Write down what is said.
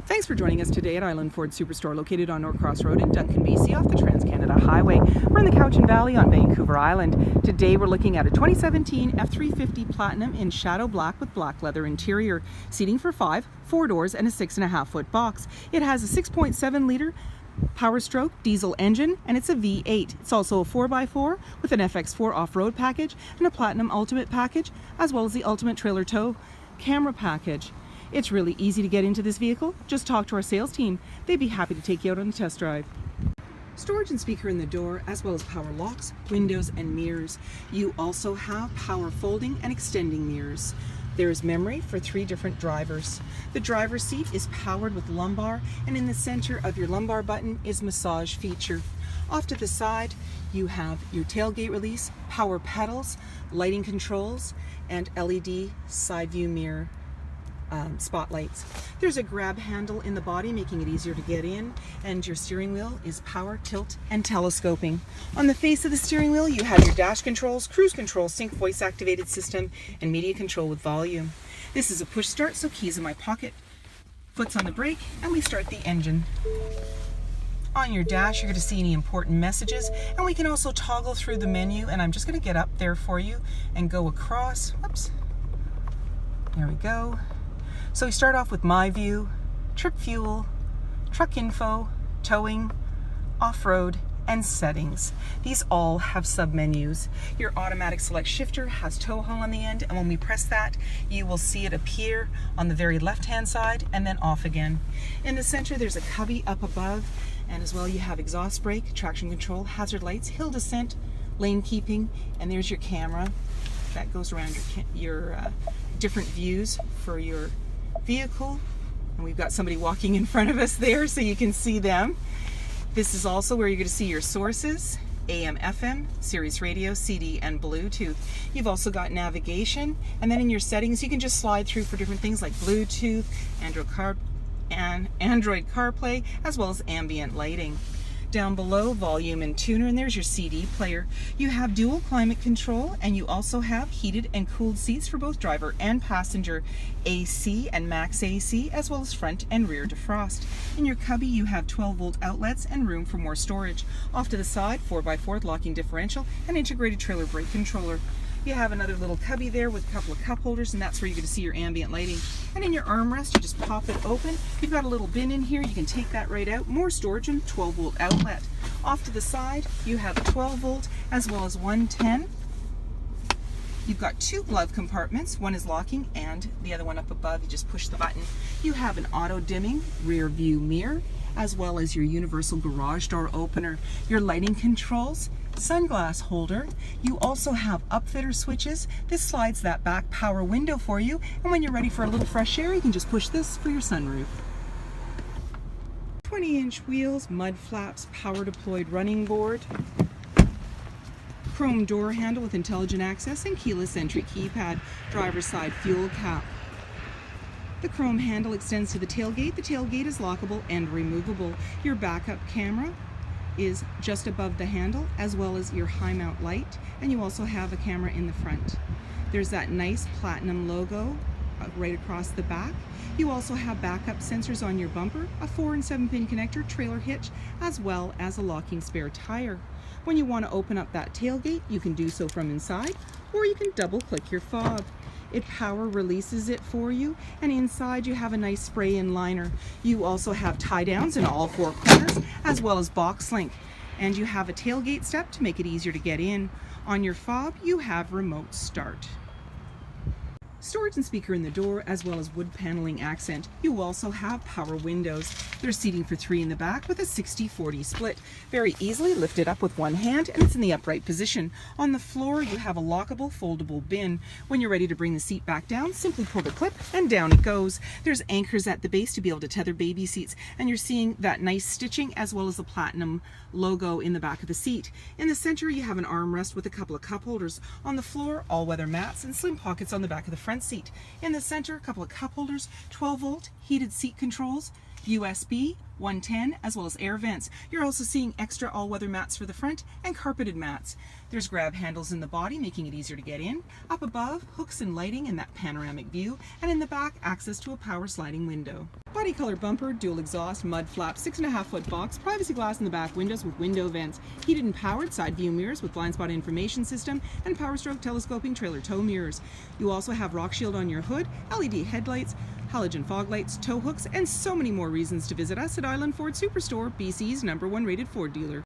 Thanks for joining us today at Island Ford Superstore, located on Norcross Road in Duncan, BC, off the Trans-Canada Highway. We're in the Cowichan Valley on Vancouver Island. Today we're looking at a 2017 F-350 Platinum in shadow black with black leather interior. Seating for 5, 4 doors, and a 6.5-foot box. It has a 6.7 liter Power Stroke diesel engine, and it's a V8. It's also a 4x4 with an FX4 off-road package and a Platinum Ultimate package, as well as the Ultimate Trailer Tow camera package. It's really easy to get into this vehicle. Just talk to our sales team. They'd be happy to take you out on a test drive. Storage and speaker in the door, as well as power locks, windows, and mirrors. You also have power folding and extending mirrors. There is memory for 3 different drivers. The driver's seat is powered with lumbar, and in the center of your lumbar button is massage feature. Off to the side, you have your tailgate release, power pedals, lighting controls, and LED side view mirror spotlights. There's a grab handle in the body, making it easier to get in, and your steering wheel is power, tilt, and telescoping. On the face of the steering wheel, you have your dash controls, cruise control, sync voice activated system, and media control with volume. This is a push start, so keys in my pocket, foot's on the brake, and we start the engine. On your dash, you're going to see any important messages, and we can also toggle through the menu, and I'm just going to get up there for you and go across. Whoops. There we go. So we start off with My View, Trip Fuel, Truck Info, Towing, Off-Road, and Settings. These all have sub-menus. Your automatic select shifter has tow haul on the end, and when we press that, you will see it appear on the very left-hand side and then off again. In the center, there's a cubby up above, and as well you have exhaust brake, traction control, hazard lights, hill descent, lane keeping, and there's your camera. That goes around your different views for your vehicle, and we've got somebody walking in front of us there so you can see them. This is also where you're going to see your sources: AM, FM, Sirius Radio, CD, and Bluetooth. You've also got navigation, and then in your settings you can just slide through for different things like Bluetooth, Android CarPlay, as well as ambient lighting. Down below, volume and tuner, and there's your CD player. You have dual climate control, and you also have heated and cooled seats for both driver and passenger, AC and max AC, as well as front and rear defrost. In your cubby, you have 12-volt outlets and room for more storage. Off to the side, 4x4 locking differential and integrated trailer brake controller. You have another little cubby there with a couple of cup holders, and that's where you're going to see your ambient lighting. And in your armrest, you just pop it open. You've got a little bin in here. You can take that right out. More storage and 12-volt outlet. Off to the side, you have a 12-volt as well as 110. You've got 2 glove compartments. One is locking and the other one up above. You just push the button. You have an auto-dimming rear view mirror, as well as your universal garage door opener, your lighting controls, sunglass holder. You also have upfitter switches. This slides that back power window for you, and when you're ready for a little fresh air, you can just push this for your sunroof. 20-inch wheels, mud flaps, power deployed running board, chrome door handle with intelligent access and keyless entry keypad, driver's side fuel cap. The chrome handle extends to the tailgate. The tailgate is lockable and removable. Your backup camera is just above the handle, as well as your high mount light, and you also have a camera in the front. There's that nice platinum logo right across the back. You also have backup sensors on your bumper, a 4 and 7 pin connector, trailer hitch, as well as a locking spare tire. When you want to open up that tailgate, you can do so from inside, or you can double click your fob. It power releases it for you, and inside you have a nice spray-in liner. You also have tie-downs in all 4 corners, as well as box link. And you have a tailgate step to make it easier to get in. On your fob, you have remote start. Storage and speaker in the door, as well as wood paneling accent. You also have power windows. There's seating for 3 in the back with a 60-40 split. Very easily lifted up with one hand, and it's in the upright position. On the floor, you have a lockable, foldable bin. When you're ready to bring the seat back down, simply pull the clip and down it goes. There's anchors at the base to be able to tether baby seats, and you're seeing that nice stitching as well as the platinum logo in the back of the seat. In the center, you have an armrest with a couple of cup holders. On the floor, all-weather mats and slim pockets on the back of the front seat. In the center, a couple of cup holders, 12-volt, heated seat controls, USB 110, as well as air vents. You're also seeing extra all-weather mats for the front and carpeted mats. There's grab handles in the body, making it easier to get in. Up above, hooks and lighting in that panoramic view, and in the back, access to a power sliding window. Body color bumper, dual exhaust, mud flap, 6.5-foot box, privacy glass in the back windows with window vents, heated and powered side view mirrors with blind spot information system, and power stroke telescoping trailer tow mirrors. You also have rock shield on your hood, LED headlights, halogen fog lights, tow hooks, and so many more reasons to visit us at Island Ford Superstore, BC's #1 rated Ford dealer.